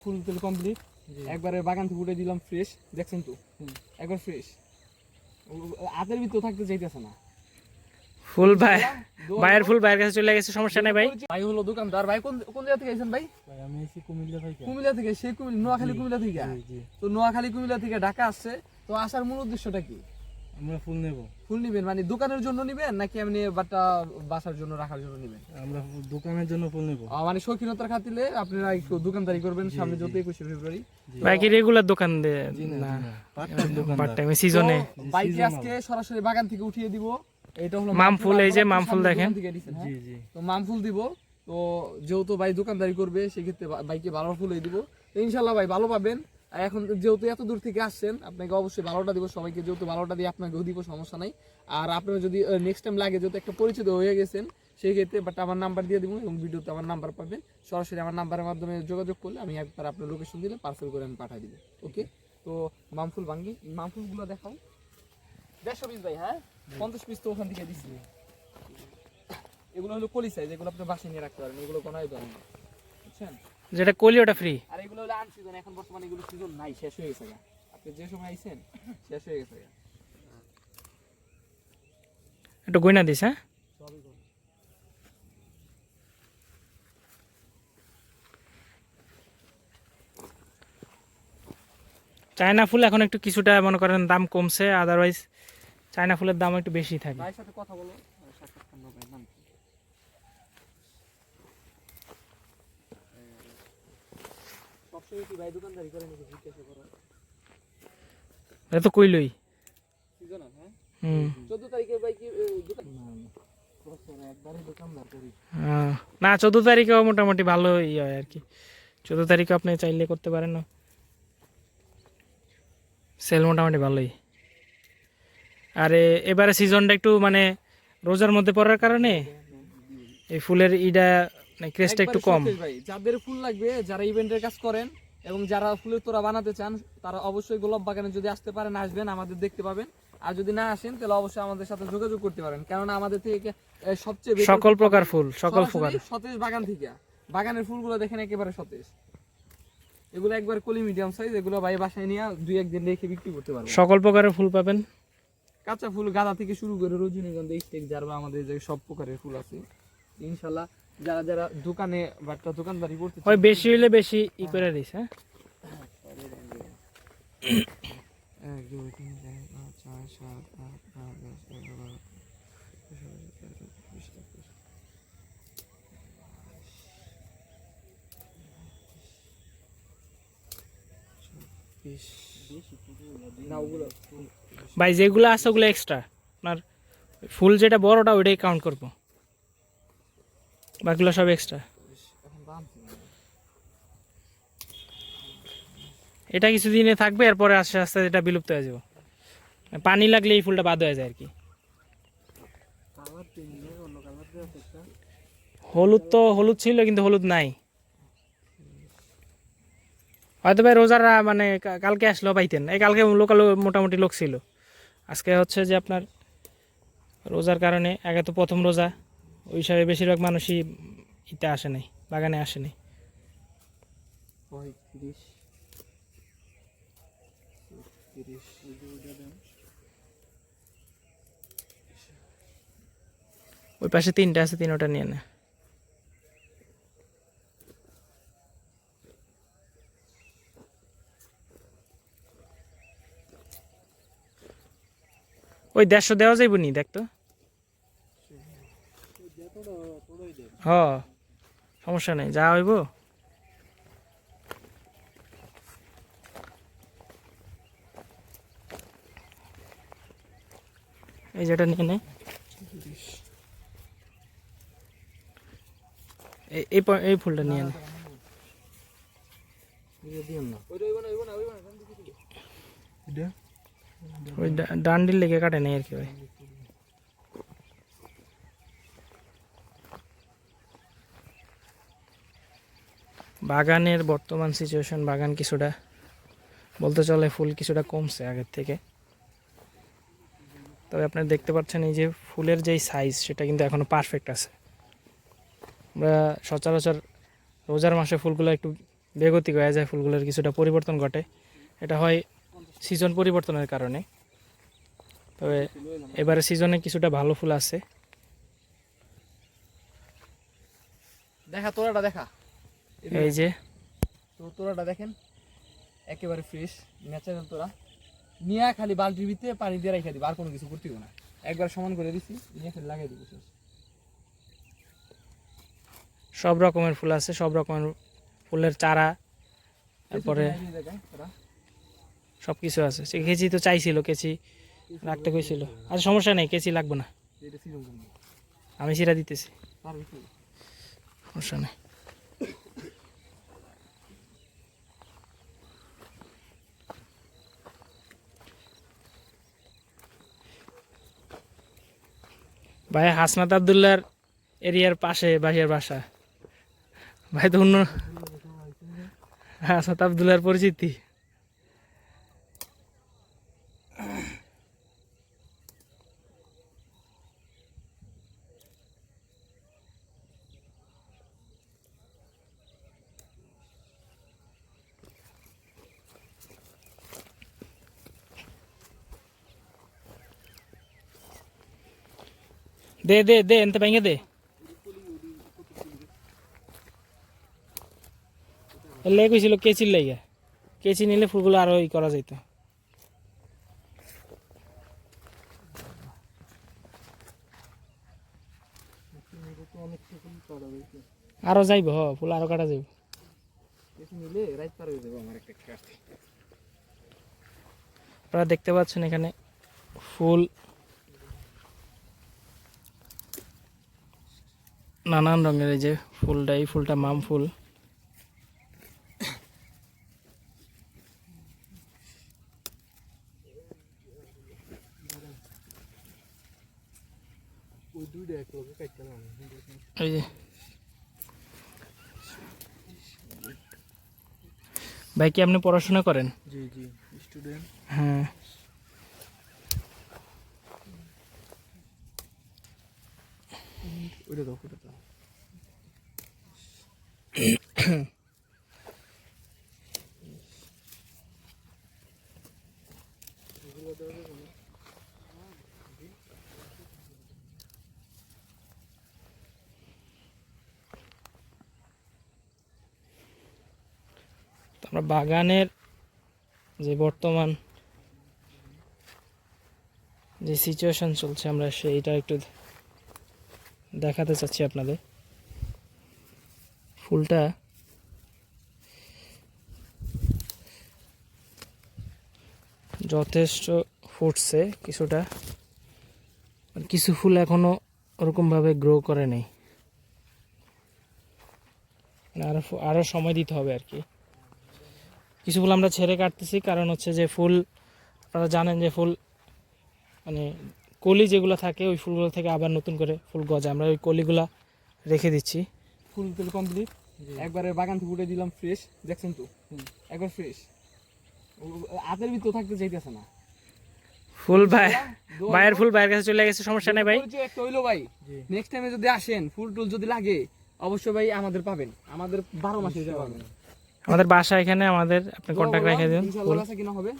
ফুল তেল কমপ্লিট, একবারে বাগান থেকে উঠে দিলাম ফ্রেশ, দেখছেন তো একবার ফ্রেশ, হাতের ভিতর থাকতে চাইতেছে না ফুল ভাই, ভাইয়ের ফুল ভাইয়ের কাছে চলে গেছে, সমস্যা নেই ভাই। ভাই হলো দোকানদার। ভাই কোন কোন জায়গা থেকে আইছেন ভাই? আমি এসে কুমিল্লা থেকে। কুমিল্লা থেকে? সেই নোয়াখালী কুমিল্লা থেকে? তো নোয়াখালী কুমিল্লা থেকে ঢাকা আসছে, তো আসার মূল উদ্দেশ্যটা কি? আমরা ফুল নেব। ফুল নিবেন মানে দোকানের জন্য নিবেন নাকি এমনি বাটা বাসার জন্য রাখার জন্য নিবেন? আমরা দোকানের জন্য ফুল নেব। মানে শৌখিনতার খাতিরে আপনারা একটু দোকানদারি করবেন সামনে, যত 21শে ফেব্রুয়ারি। ভাই কি রেগুলার দোকান দেয় না, পার্ট টাইম সিজনে? বাইকে আজকে সরাসরি বাগান থেকে উঠিয়ে দিব। এটা হলো মাম ফুল, এই যে মাম ফুল দেখেন। জি জি, তো মাম ফুল দিব। তো যেহেতু ভাই দোকানদারি করবে সেক্ষেত্রে বাইকে ভালো ফুলই দিব, তো ইনশাল্লাহ ভাই ভালো পাবেন। এখন যেহেতু এত দূর থেকে আসছেন, আপনাকে অবশ্যই ভালোটা দিব সবাইকে, যেহেতু ভালোটা দিয়ে আপনাকেও দিব, সমস্যা নাই। আর আপনারা যদি নেক্সট টাইম লাগে, যেহেতু একটা পরিচিত হয়ে গেছেন সেই ক্ষেত্রে, বাট আমার নাম্বার দিয়ে দিব এবং ভিডিওতে আমার নাম্বার পাবেন। সরাসরি আমার নাম্বারের মাধ্যমে যোগাযোগ করলে আমি একবার আপনার লোকেশন দিলে পার্সেল করে আমি পাঠিয়ে দিব। ওকে, তো মামফুল ভাঙ্গি, মামফুলগুলো দেখাও। 150 পিস ভাই, হ্যাঁ 50 পিস তো ওখান থেকে দিচ্ছি। এগুলো হলো কলি সাইজ, এগুলো আপনি বাসায় নিয়ে রাখতে পারেন, এগুলো কোনায় ধরেন না, বুঝছেন? যেটা কলি ওটা ফ্রি। আর এগুলো হলো আনসিজন, এখন বর্তমানে এগুলো সিজন নাই, শেষ হয়ে গেছে। আপনি যে সময় আইছেন শেষ হয়ে গেছে। একটু গয়না দিস। হ্যাঁ, চায়না ফুল এখন একটু কিছুটা মনে করেন দাম কমছে, আদারওয়াইজ চায়না ফুলের দাম একটু বেশি থাকে। ভাইয়ের সাথে কথা বলো, সাক্ষাৎ করবো ভাই, নাম কি? সবসময় কি ভাই দোকানদারি করে নাকি জিজ্ঞাসা করো? এটা তো কইলই। সিজন হ্যাঁ, 14 তারিখে ভাই কি দোকান? না একবারে দোকানদার করি না, 14 তারিখেও মোটামুটি ভালো হয় আর কি। 14 তারিখে আপনি চাইলে করতে পারেন না, সেল মোটামুটি ভালোই। আর এবারে সিজনটা একটু মানে রোজার মধ্যে পড়ার কারণে এই ফুলের ক্রেজটা একটু কম। ভাই যাদের ফুল লাগবে, যারা ইভেন্টের কাজ করেন এবং যারা ফুলের তোড়া বানাতে চান, তারা অবশ্যই গোলাপ বাগানে যদি আসতে পারেন, আসবেন, আমাদের দেখতে পাবেন। আর যদি না আসেন তাহলে অবশ্যই আমাদের সাথে যোগাযোগ করতে পারেন, কারণ আমাদের থেকে সবচেয়ে সকল প্রকার ফুল, সকল প্রকার সতেজ বাগান থেকে। বাগানের ফুলগুলো দেখেন একেবারে সতেজ, এগুলো একবার কলি মিডিয়াম সাইজ, এগুলো ভাই বাসায় নিয়ে 2-1 দিন রেখে বিক্রি করতে পারবেন। সকল প্রকারের ফুল পাবেন, কাঁচা ফুল গাঁদা থেকে শুরু করে রজনীগন্ধা, স্টেক জারবা, আমাদের যে সব প্রকারের ফুল আছে ইনশাআল্লাহ। যারা যারা দোকানে বাট্টা দোকানদারি করতে ওই বেশি হইলে বেশি করে দিস। হ্যাঁ, 1 2 3 4 5 6 7 8 9 10 11 ভাই যেগুলো আছে ওগুলো এক্সট্রা, আপনার ফুল যেটা বড়টা ওইটাই কাউন্ট করবো, বাকিগুলো সব এক্সট্রা। এটা কিছুদিনে থাকবে, এরপরে আস্তে আস্তে এটা বিলুপ্ত হয়ে যাবে। পানি লাগলে এই ফুলটা বাদ হয়ে যায় আর কি। হলুদ তো হলুদ ছিল, কিন্তু হলুদ নাই। হয়তো ভাই রোজারা মানে কালকে আসলেও পাইতেন, এই কালকে লোকাল মোটামুটি লোক ছিল। আজকে হচ্ছে যে আপনার রোজার কারণে, আগে তো প্রথম রোজা, ওই হিসাবে বেশিরভাগ মানুষই ইতে আসে নাই, বাগানে আসে নাই। ওই পাশে 3টা আছে, 3টা নিয়ে না। ওই 150 দেওয়া যাইব নি, দেখতো। হ, সমস্যা নেই, যা হইব। এই যেটা নিয়ে নে, এই ফুলটা নিয়ে নে। ওই ডান্ডিল লেগে কাটে নাই আর কি ভাই। বাগানের বর্তমান সিচুয়েশন, বাগান কিছুটা বলতে চলে ফুল কিছুটা কমছে আগের থেকে। তবে আপনারা দেখতে পাচ্ছেন এই যে ফুলের যেই সাইজ, সেটা কিন্তু এখনো পারফেক্ট আছে। আমরা সচরাচর রোজার মাসে ফুলগুলো একটু বেগতিক হয়ে যায়, ফুলগুলোর কিছুটা পরিবর্তন ঘটে। এটা হয় সিজন পরিবর্তনের কারণে। তবে এবারে সিজনে কিছুটা ভালো ফুল আছে। দেখা তোরাটা দেখা, এই যে তো তোরাটা দেখেন একেবারে ফ্রেশ ন্যাচারাল তোরা। নিয়ে খালি বালতির ভিতরে পানি দিয়ে রেখে দিবা, আর কোনো কিছু করতে হবে না। একবার সমান করে দিছি, নিয়ে খালি লাগিয়ে দিব। সব রকমের ফুল আছে, সব রকমের ফুলের চারা, তারপরে সব কিছু আছে। সে কেচি তো চাইছিল, কেচি রাখতে কইছিল। আচ্ছা সমস্যা নেই, কেচি লাগবে না, আমি চিরা দিতেছি, সমস্যা নেই। ভাই হাসনাত আবদুল্লার এরিয়ার পাশে ভাইয়ের বাসা। ভাই তো অন্য হাসনাত আবদুল্লার পরিচিতি। দে দে দে এনতে ভেঙে দে। এলে কইছিল কেচির লাইগা, কেচি নিলে ফুলগুলো আরো ই করা যাইতো। আরো যাইব, ফুল আরো কাটা যাইব। আপনারা দেখতে পাচ্ছেন এখানে ফুল নানান রঙের। এই যে ফুলটা, এই ফুলটা মাম ফুল। এই যে ভাই কি আপনি পড়াশোনা করেন? জি জি, স্টুডেন্ট। হ্যাঁ, ওইটা দাও, ওইটা দাও। তো আমরা বাগানের যে বর্তমান যে সিচুয়েশন চলছে, আমরা সেইটা একটু দেখাতে চাচ্ছি আপনাদের। ফুলটা যথেষ্ট ফুটছে কিছুটা, আর কিছু ফুল এখনো ওরকমভাবে গ্রো করে নেই, মানে আরো সময় দিতে হবে আর কি। কিছু ফুল আমরা ছেড়ে কাটতেছি, কারণ হচ্ছে যে ফুল আপনারা জানেন যে ফুল মানে কলি যেগুলো থাকে ওই ফুলগুলো থেকে আবার নতুন করে ফুল গজে, আমরা ওই কলিগুলা রেখে দিচ্ছি। ফুল তেল কমপ্লিট, একবারে বাগান থেকে উঠে দিলাম ফ্রেশ, দেখছেন তো একবার ফ্রেশ, হাতের ভিতর থাকতে চাইতেছে না ফুল ভাইয়ের ফুল ভাইয়ের কাছে চলে গেছে, সমস্যা নেই ভাই। পরিচয় একটা হইলো ভাই, নেক্সট টাইমে যদি আসেন ফুল টুল যদি লাগে অবশ্যই ভাই আমাদের পাবেন, আমাদের 12 মাসে দিতে পারবেন। আমাদের বাসা এখানে, আমাদের আপনি কন্ট্যাক্ট রেখে দিন। ইনশাআল্লাহ কিনা হবে।